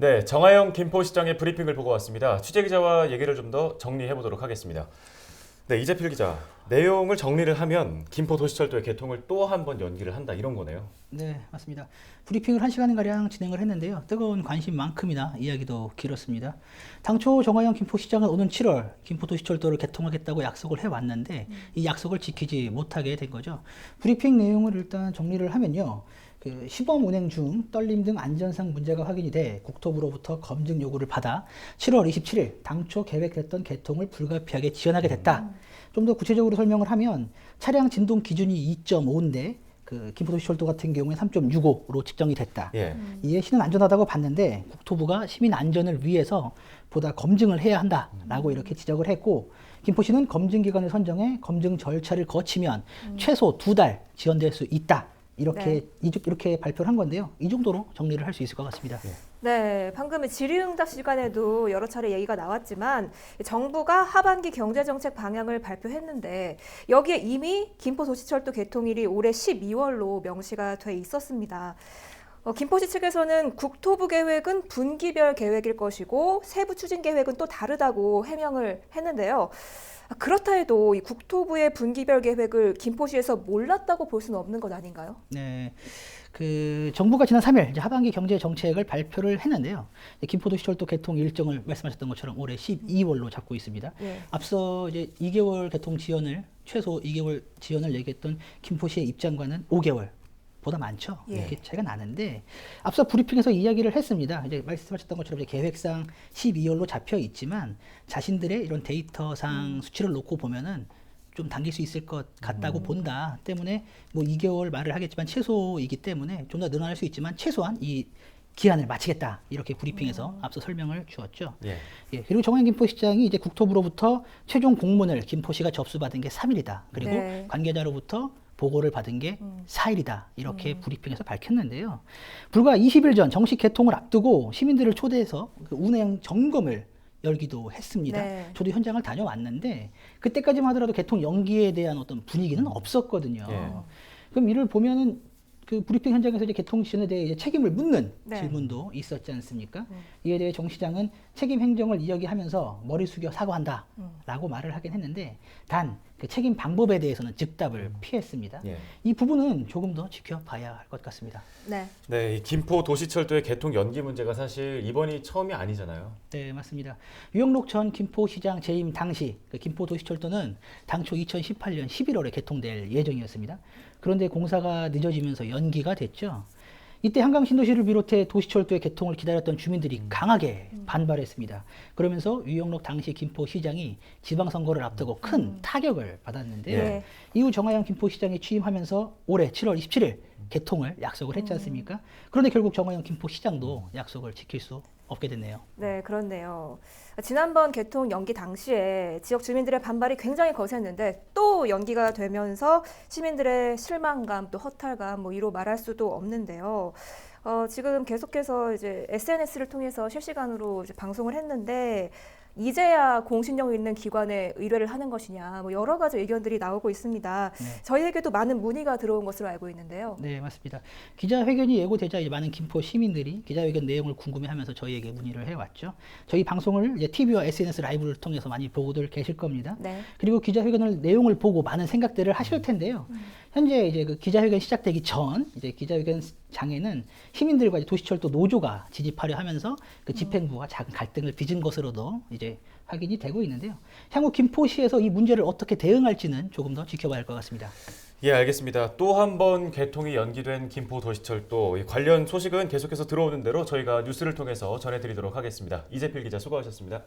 네, 정하영 김포시장의 브리핑을 보고 왔습니다. 취재기자와 얘기를 좀 더 정리해 보도록 하겠습니다. 네, 이재필 기자. 내용을 정리를 하면 김포도시철도의 개통을 또 한 번 연기를 한다 이런 거네요. 네, 맞습니다. 브리핑을 1시간가량 진행을 했는데요. 뜨거운 관심만큼이나 이야기도 길었습니다. 당초 정하영 김포시장은 오는 7월 김포도시철도를 개통하겠다고 약속을 해왔는데 이 약속을 지키지 못하게 된 거죠. 브리핑 내용을 일단 정리를 하면요. 시범 운행 중 떨림 등 안전상 문제가 확인이 돼 국토부로부터 검증 요구를 받아 7월 27일 당초 계획했던 개통을 불가피하게 지연하게 됐다. 좀 더 구체적으로 설명을 하면 차량 진동 기준이 2.5인데 김포도시철도 같은 경우에 3.65로 측정이 됐다. 예. 이에 시는 안전하다고 봤는데 국토부가 시민 안전을 위해서 보다 검증을 해야 한다라고 이렇게 지적을 했고, 김포시는 검증 기관을 선정해 검증 절차를 거치면 최소 2달 지연될 수 있다. 이렇게 발표를 한 건데요. 이 정도로 정리를 할 수 있을 것 같습니다. 네, 방금 질의응답 시간에도 여러 차례 얘기가 나왔지만 정부가 하반기 경제정책 방향을 발표했는데 여기에 이미 김포도시철도 개통일이 올해 12월로 명시가 돼 있었습니다. 김포시 측에서는 국토부 계획은 분기별 계획일 것이고 세부 추진 계획은 또 다르다고 해명을 했는데요. 그렇다 해도 이 국토부의 분기별 계획을 김포시에서 몰랐다고 볼 수는 없는 것 아닌가요? 네. 정부가 지난 3일 이제 하반기 경제 정책을 발표를 했는데요. 김포도시철도 개통 일정을 말씀하셨던 것처럼 올해 12월로 잡고 있습니다. 예. 앞서 이제 2개월 개통 지연을 최소 2개월 지연을 얘기했던 김포시의 입장과는 5개월 보다 많죠. 예. 이렇게 차이가 나는데 앞서 브리핑에서 이야기를 했습니다. 이제 말씀하셨던 것처럼 이제 계획상 12월로 잡혀 있지만 자신들의 이런 데이터상 수치를 놓고 보면은 좀 당길 수 있을 것 같다고 본다. 때문에 뭐 2개월 말을 하겠지만 최소이기 때문에 좀 더 늘어날 수 있지만 최소한 이 기한을 마치겠다. 이렇게 브리핑에서 앞서 설명을 주었죠. 예. 예, 그리고 정하영 김포시장이 이제 국토부로부터 최종 공문을 김포시가 접수받은 게 3일이다. 그리고 네. 관계자로부터 보고를 받은 게 4일이다. 이렇게 브리핑에서 밝혔는데요. 불과 20일 전 정식 개통을 앞두고 시민들을 초대해서 운행 점검을 열기도 했습니다. 네. 저도 현장을 다녀왔는데 그때까지만 하더라도 개통 연기에 대한 어떤 분위기는 없었거든요. 예. 그럼 이를 보면은 브리핑 현장에서 이제 개통 지연에 대해 이제 책임을 묻는 네. 질문도 있었지 않습니까? 이에 대해 정 시장은 책임 행정을 이야기하면서 머리 숙여 사과한다라고 말을 하긴 했는데 단 그 책임 방법에 대해서는 즉답을 피했습니다. 예. 이 부분은 조금 더 지켜봐야 할 것 같습니다. 네. 네, 이 김포도시철도의 개통 연기 문제가 사실 이번이 처음이 아니잖아요. 네, 맞습니다. 유영록 전 김포시장 재임 당시 김포도시철도는 당초 2018년 11월에 개통될 예정이었습니다. 그런데 공사가 늦어지면서 연기가 됐죠. 이때 한강신도시를 비롯해 도시철도의 개통을 기다렸던 주민들이 강하게 반발했습니다. 그러면서 유영록 당시 김포시장이 지방선거를 앞두고 큰 타격을 받았는데요. 예. 이후 정하영 김포시장이 취임하면서 올해 7월 27일 개통을 약속을 했지 않습니까? 그런데 결국 정하영 김포시장도 약속을 지킬 수 없게 됐네요. 네, 그렇네요. 지난번 개통 연기 당시에 지역 주민들의 반발이 굉장히 거셌는데 또 연기가 되면서 시민들의 실망감 또 허탈감 뭐 이로 말할 수도 없는데요. 지금 계속해서 이제 SNS를 통해서 실시간으로 이제 방송을 했는데 이제야 공신력 있는 기관에 의뢰를 하는 것이냐 뭐 여러 가지 의견들이 나오고 있습니다. 네. 저희에게도 많은 문의가 들어온 것으로 알고 있는데요. 네, 맞습니다. 기자회견이 예고되자 이제 많은 김포 시민들이 기자회견 내용을 궁금해하면서 저희에게 문의를 해왔죠. 저희 방송을 이제 TV와 SNS 라이브를 통해서 많이 보고들 계실 겁니다. 네. 그리고 기자회견을 내용을 보고 많은 생각들을 하실 텐데요. 현재 이제 기자회견 시작되기 전 이제 기자회견장에는 시민들과 이제 도시철도 노조가 지집하려 하면서 집행부가 작은 갈등을 빚은 것으로도 이제 확인이 되고 있는데요. 향후 김포시에서 이 문제를 어떻게 대응할지는 조금 더 지켜봐야 할 것 같습니다. 예, 알겠습니다. 또 한 번 개통이 연기된 김포도시철도 이 관련 소식은 계속해서 들어오는 대로 저희가 뉴스를 통해서 전해드리도록 하겠습니다. 이재필 기자 수고하셨습니다.